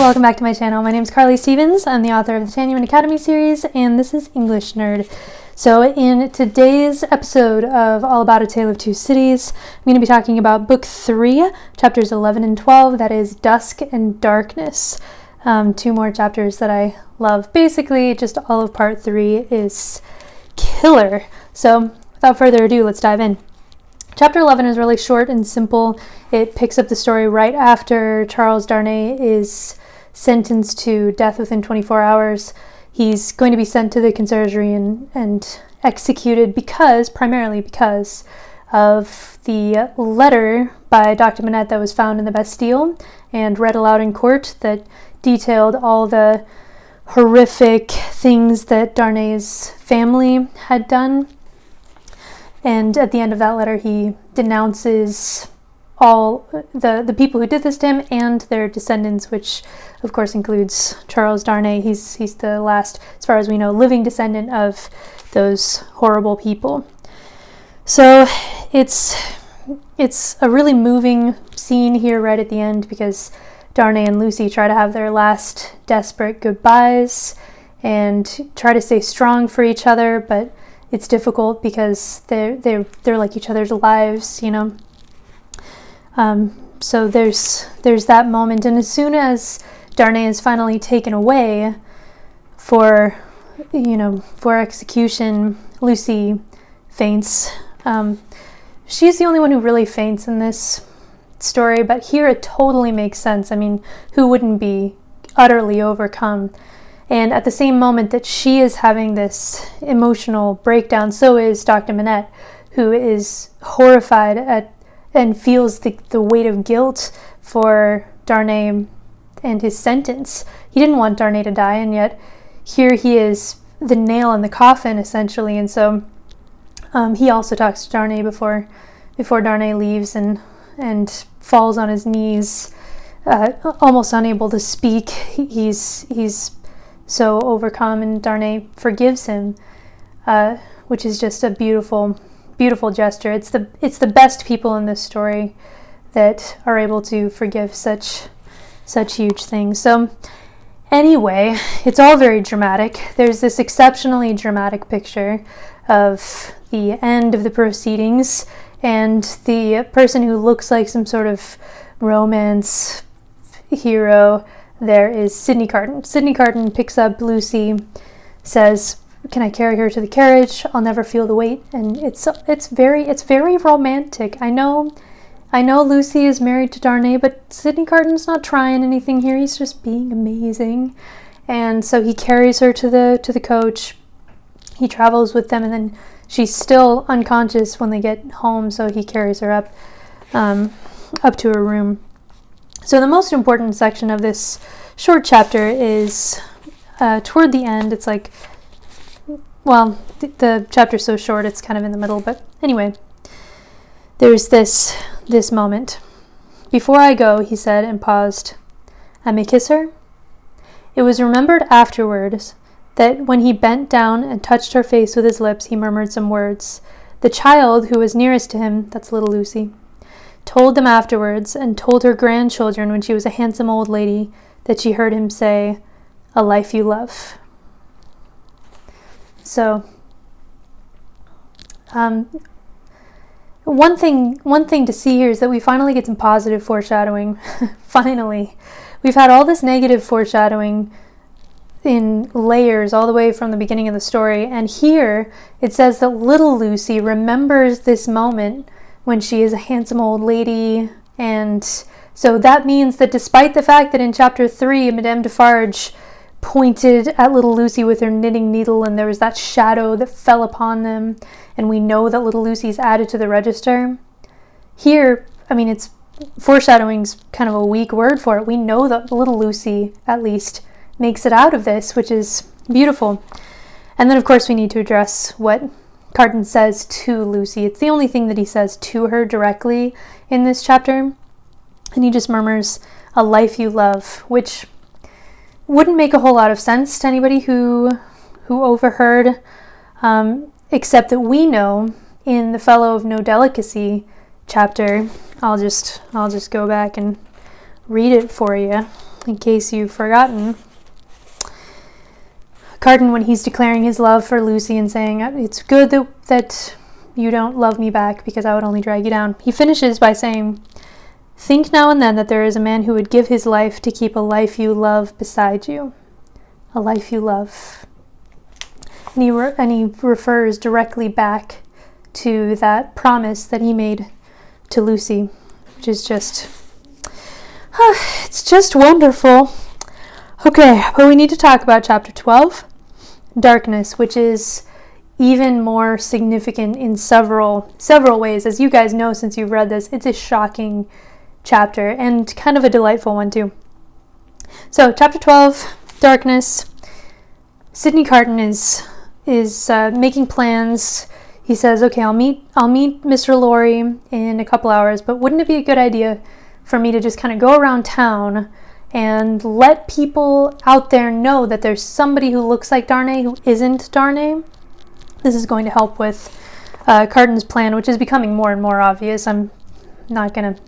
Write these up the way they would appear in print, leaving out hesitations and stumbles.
welcome back to my channel. My name is Carly Stevens. I'm the author of the Tanuan Academy series, and this is English Nerd. So in today's episode of All About a Tale of Two Cities, I'm going to be talking about Book 3, chapters 11 and 12, that is Dusk and Darkness. Two more chapters that I love. Basically, just all of part 3 is killer. So without further ado, let's dive in. Chapter 11 is really short and simple. It picks up the story right after Charles Darnay is sentenced to death within 24 hours. He's going to be sent to the conciergerie and executed primarily because of the letter by Dr. Manette that was found in the Bastille and read aloud in court that detailed all the horrific things that Darnay's family had done. And at the end of that letter, he denounces all the people who did this to him and their descendants, which of course includes Charles Darnay. He's the last, as far as we know, living descendant of those horrible people. So it's a really moving scene here right at the end, because Darnay and Lucy try to have their last desperate goodbyes and try to stay strong for each other, but it's difficult because they're like each other's lives, you know. So there's that moment, and as soon as Darnay is finally taken away for execution, Lucy faints. She's the only one who really faints in this story, but here it totally makes sense. I mean, who wouldn't be utterly overcome? And at the same moment that she is having this emotional breakdown, so is Dr. Manette, who is horrified at and feels the weight of guilt for Darnay and his sentence. He didn't want Darnay to die, and yet here he is, the nail in the coffin, essentially. And so he also talks to Darnay before Darnay leaves and falls on his knees, almost unable to speak. He's so overcome, and Darnay forgives him, which is just a beautiful, beautiful gesture. It's the best people in this story that are able to forgive such huge things. So anyway, it's all very dramatic. There's this exceptionally dramatic picture of the end of the proceedings, and the person who looks like some sort of romance hero there is Sydney Carton. Sydney Carton picks up Lucy, says, "Can I carry her to the carriage? I'll never feel the weight." And it's very romantic. I know Lucy is married to Darnay, but Sydney Carton's not trying anything here. He's just being amazing. And so he carries her to the coach. He travels with them, and then she's still unconscious when they get home, so he carries her up to her room. So the most important section of this short chapter is toward the end. It's like, well, the chapter's so short, it's kind of in the middle, but anyway, there's this moment. "Before I go," he said, and paused, "I may kiss her?" It was remembered afterwards that when he bent down and touched her face with his lips, he murmured some words. The child who was nearest to him, that's little Lucy, told them afterwards, and told her grandchildren when she was a handsome old lady, that she heard him say, "A life you love." So, one thing to see here is that we finally get some positive foreshadowing. Finally. We've had all this negative foreshadowing in layers all the way from the beginning of the story, and here it says that little Lucy remembers this moment when she is a handsome old lady. And so that means that despite the fact that in chapter 3 Madame Defarge pointed at little Lucy with her knitting needle and there was that shadow that fell upon them, and we know that little Lucy's added to the register, here, I mean, it's foreshadowing's kind of a weak word for it. We know that little Lucy at least makes it out of this, which is beautiful. And then of course we need to address what Carton says to Lucy. It's the only thing that he says to her directly in this chapter, and he just murmurs, "A life you love," which wouldn't make a whole lot of sense to anybody who overheard, except that we know in the Fellow of No Delicacy chapter, I'll just go back and read it for you. in case you've forgotten, Carton, when he's declaring his love for Lucy and saying, it's good that you don't love me back because I would only drag you down, he finishes by saying, think now and then that there is a man who would give his life to keep a life you love beside you. A life you love. And he refers directly back to that promise that he made to Lucy, which is just, it's just wonderful. Okay, but we need to talk about chapter 12, Darkness, which is even more significant in several ways. As you guys know, since you've read this, it's a shocking chapter and kind of a delightful one too. So, chapter 12, Darkness. Sidney Carton is making plans. He says, okay, I'll meet Mr. Lorry in a couple hours, but wouldn't it be a good idea for me to just kind of go around town and let people out there know that there's somebody who looks like Darnay who isn't Darnay? This is going to help with Carton's plan, which is becoming more and more obvious. I'm not going to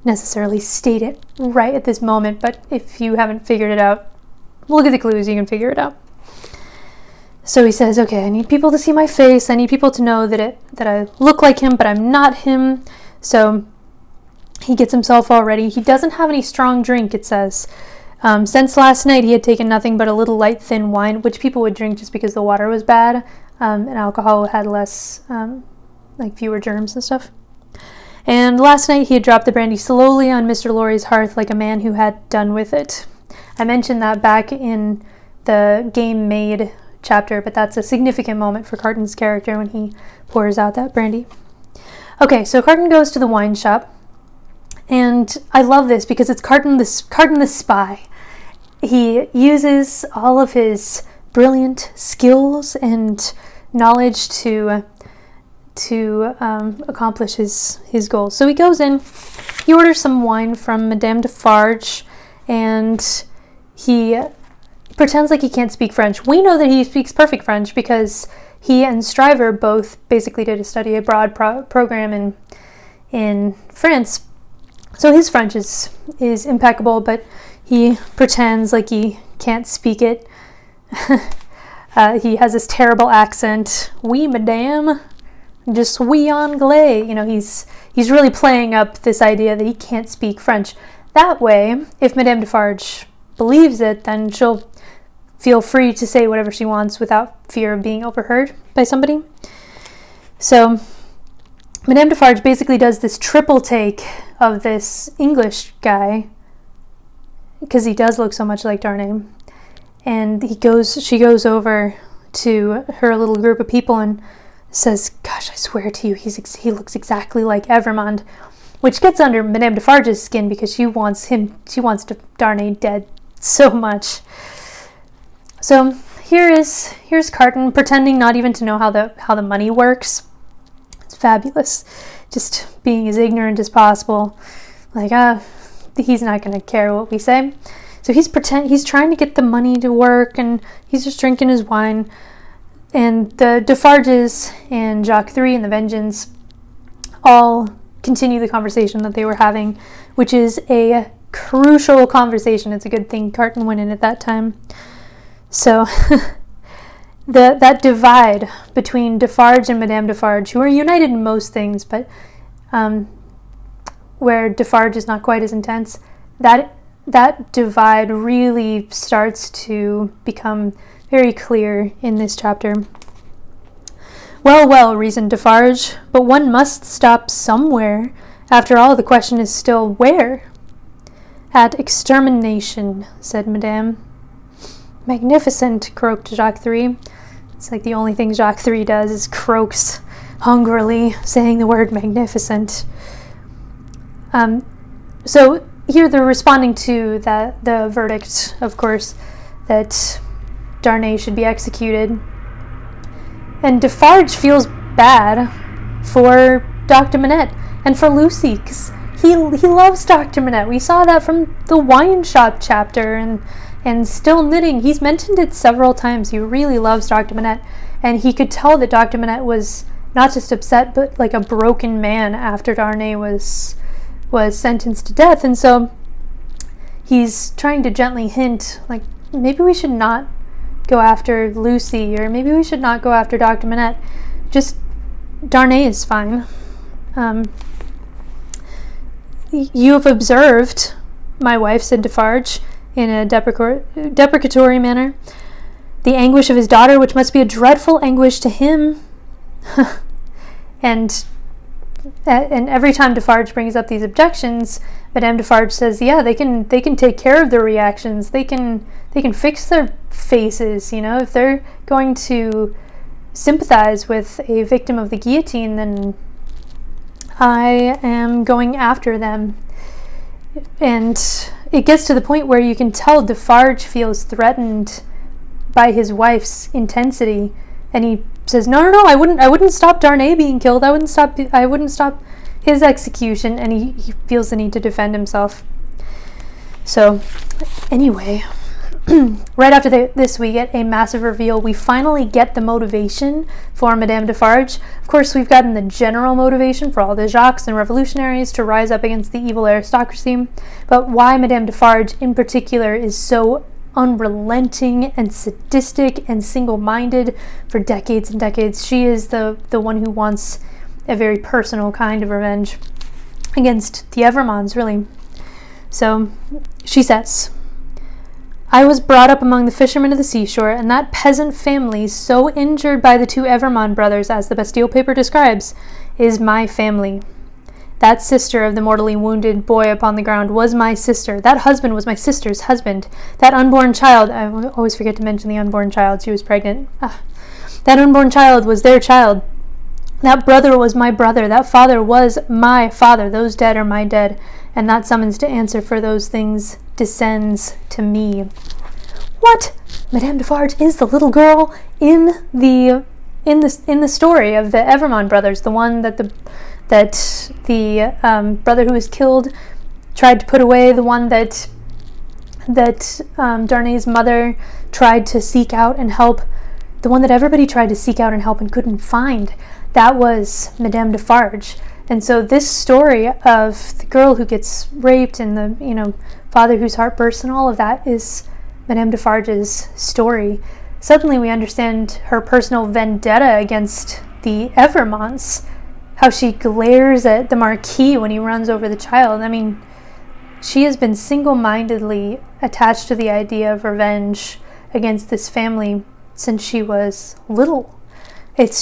necessarily state it right at this moment, but if you haven't figured it out, look at the clues, you can figure it out. So he says, okay, I need people to see my face. I need people to know that I look like him, but I'm not him. So he gets himself all ready. He doesn't have any strong drink, it says. Since last night, he had taken nothing but a little light, thin wine, which people would drink just because the water was bad, and alcohol had less, fewer germs and stuff. And last night, he had dropped the brandy slowly on Mr. Lorry's hearth like a man who had done with it. I mentioned that back in the Game Made chapter, but that's a significant moment for Carton's character when he pours out that brandy. Okay, so Carton goes to the wine shop, and I love this because it's Carton the spy. He uses all of his brilliant skills and knowledge to accomplish his goals. So he goes in, he orders some wine from Madame Defarge, and he pretends like he can't speak French. We know that he speaks perfect French because he and Stryver both basically did a study abroad program in France. So his French is impeccable, but he pretends like he can't speak it. He has this terrible accent. Oui, madame. Just oui anglais. You know, he's really playing up this idea that he can't speak French. That way, if Madame Defarge believes it, then she'll feel free to say whatever she wants without fear of being overheard by somebody. So Madame Defarge basically does this triple take of this English guy, because he does look so much like Darnay. And she goes over to her little group of people and says, gosh, I swear to you, he looks exactly like Evermond, which gets under Madame Defarge's skin because she wants Darnay dead so much. So here's Carton pretending not even to know how the money works. It's fabulous, just being as ignorant as possible. Like, he's not going to care what we say. So he's trying to get the money to work, and he's just drinking his wine. And the Defarges and Jacques 3 and the Vengeance all continue the conversation that they were having, which is a crucial conversation. It's a good thing Carton went in at that time. So that divide between Defarge and Madame Defarge, who are united in most things, but where Defarge is not quite as intense, that divide really starts to become very clear in this chapter. Well, reasoned Defarge, but one must stop somewhere. After all, the question is still where? At extermination, said Madame. Magnificent, croaked Jacques 3. It's like the only thing Jacques 3 does is croaks hungrily, saying the word magnificent. So here they're responding to the verdict, of course, that Darnay should be executed. And Defarge feels bad for Dr. Manette and for Lucy, because he loves Dr. Manette. We saw that from the wine shop chapter, and still knitting. He's mentioned it several times. He really loves Dr. Manette, and he could tell that Dr. Manette was not just upset, but like a broken man after Darnay was sentenced to death. And so he's trying to gently hint, like, maybe we should not go after Lucy, or maybe we should not go after Dr. Manette. Just, Darnay is fine. You have observed my wife, said Defarge, in a deprecatory manner, the anguish of his daughter, which must be a dreadful anguish to him. and every time Defarge brings up these objections, Madame Defarge says, yeah, they can take care of their reactions. They can fix their faces, if they're going to sympathize with a victim of the guillotine, then I am going after them. And it gets to the point where you can tell Defarge feels threatened by his wife's intensity, and he says, no, I wouldn't stop Darnay being killed. I wouldn't stop his execution, and he feels the need to defend himself. So, anyway, right after this, we get a massive reveal. We finally get the motivation for Madame Defarge. Of course, we've gotten the general motivation for all the Jacques and revolutionaries to rise up against the evil aristocracy, but why Madame Defarge in particular is so unrelenting and sadistic and single-minded for decades and decades. She is the one who wants a very personal kind of revenge against the Evermonds, really. So she says, I was brought up among the fishermen of the seashore, and that peasant family, so injured by the two Evermond brothers, as the Bastille paper describes, is my family. That sister of the mortally wounded boy upon the ground was my sister. That husband was my sister's husband. That unborn child, I always forget to mention the unborn child, she was pregnant. That unborn child was their child. That brother was my brother. That father was my father. Those dead are my dead. And that summons to answer for those things descends to me. What? Madame Defarge is the little girl in the story of the Evermond brothers, the one that the brother who was killed tried to put away, the one that Darnay's mother tried to seek out and help, the one that everybody tried to seek out and help and couldn't find. That was Madame Defarge. And so this story of the girl who gets raped and the father whose heart bursts and all of that is Madame Defarge's story. Suddenly we understand her personal vendetta against the Evermonds, how she glares at the Marquis when he runs over the child. I mean, she has been single-mindedly attached to the idea of revenge against this family since she was little. It's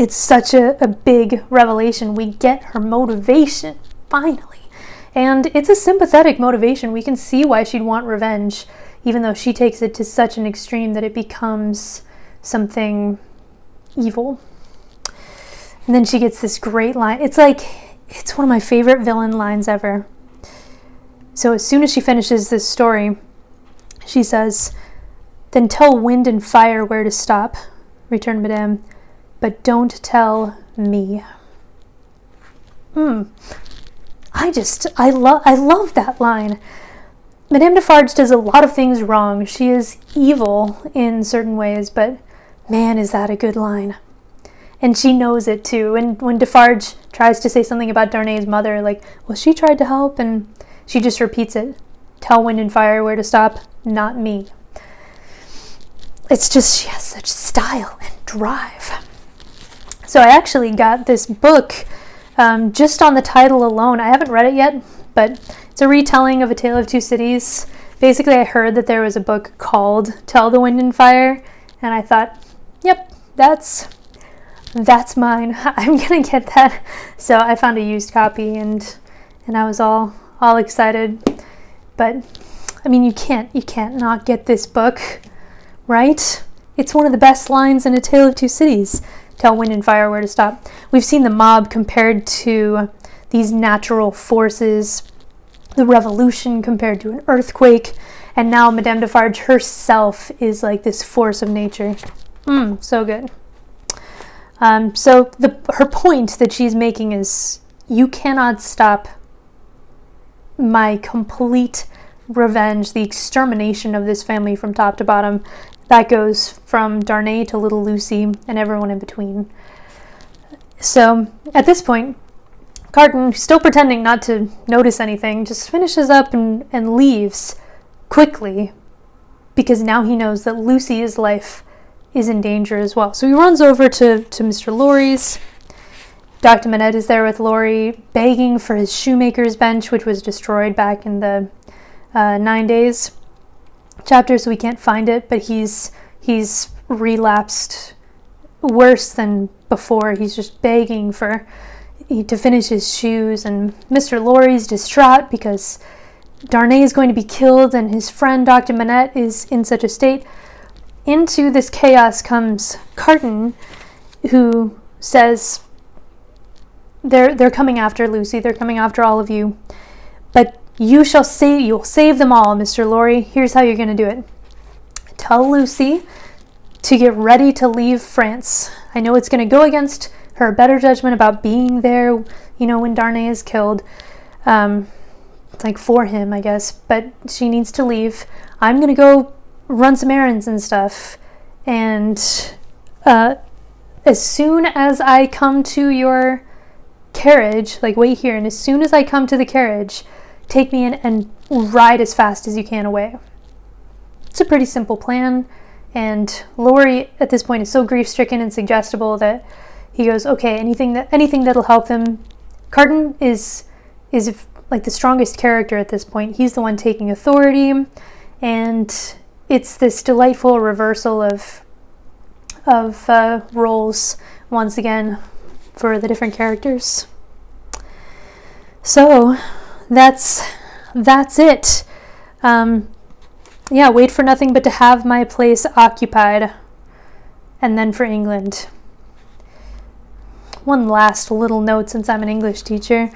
such a big revelation. We get her motivation, finally. And it's a sympathetic motivation. We can see why she'd want revenge, even though she takes it to such an extreme that it becomes something evil. And then she gets this great line. It's one of my favorite villain lines ever. So as soon as she finishes this story, she says, "Then tell wind and fire where to stop," returned Madame, "but don't tell me." I love that line. Madame Defarge does a lot of things wrong. She is evil in certain ways, but man, is that a good line. And she knows it too. And when Defarge tries to say something about Darnay's mother, like, well, she tried to help, and she just repeats it. Tell wind and fire where to stop, not me. It's just, she has such style and drive. So I actually got this book just on the title alone. I haven't read it yet, but it's a retelling of A Tale of Two Cities. Basically, I heard that there was a book called Tell the Wind and Fire, and I thought, yep, that's mine. I'm gonna get that. So I found a used copy, and I was all excited. But I mean, you can't not get this book, right? It's one of the best lines in A Tale of Two Cities. Tell wind and fire where to stop. We've seen the mob compared to these natural forces, the revolution compared to an earthquake, and now Madame Defarge herself is like this force of nature. So good. So her point that she's making is, you cannot stop my complete revenge, the extermination of this family from top to bottom. That goes from Darnay to little Lucy and everyone in between. So at this point, Carton, still pretending not to notice anything, just finishes up and leaves quickly, because now he knows that Lucy's life is in danger as well. So he runs over to Mr. Laurie's. Dr. Manette is there with Laurie, begging for his shoemaker's bench, which was destroyed back in the 9 days chapter, so we can't find it, but he's relapsed worse than before. He's just begging to finish his shoes, and Mr. Laurie's distraught because Darnay is going to be killed and his friend Dr. Manette is in such a state. Into this chaos comes Carton, who says, they're coming after Lucy, they're coming after all of you, but you'll save them all, Mr. Laurie. Here's how you're going to do it. Tell Lucy to get ready to leave France. I know it's going to go against her better judgment about being there, when Darnay is killed, for him, I guess, but she needs to leave. I'm going to go run some errands and stuff, and as soon as I come to your carriage, wait here, and as soon as I come to the carriage, take me in and ride as fast as you can away. It's a pretty simple plan, and Laurie at this point is so grief-stricken and suggestible that he goes, okay, anything that'll help them. Carton is the strongest character at this point. He's the one taking authority, and it's this delightful reversal of roles once again for the different characters. So that's it. Wait for nothing but to have my place occupied, and then for England. One last little note, since I'm an English teacher,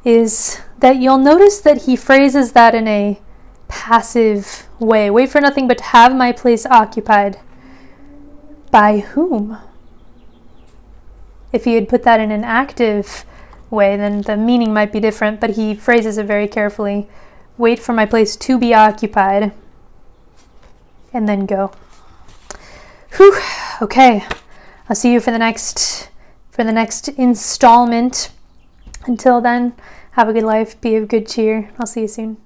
is that you'll notice that he phrases that in a passive way. Wait for nothing but to have my place occupied. By whom? If he had put that in an active way, then the meaning might be different, but he phrases it very carefully. Wait for my place to be occupied, and then go. Whew. Okay. I'll see you for the next installment. Until then, have a good life, be of good cheer. I'll see you soon.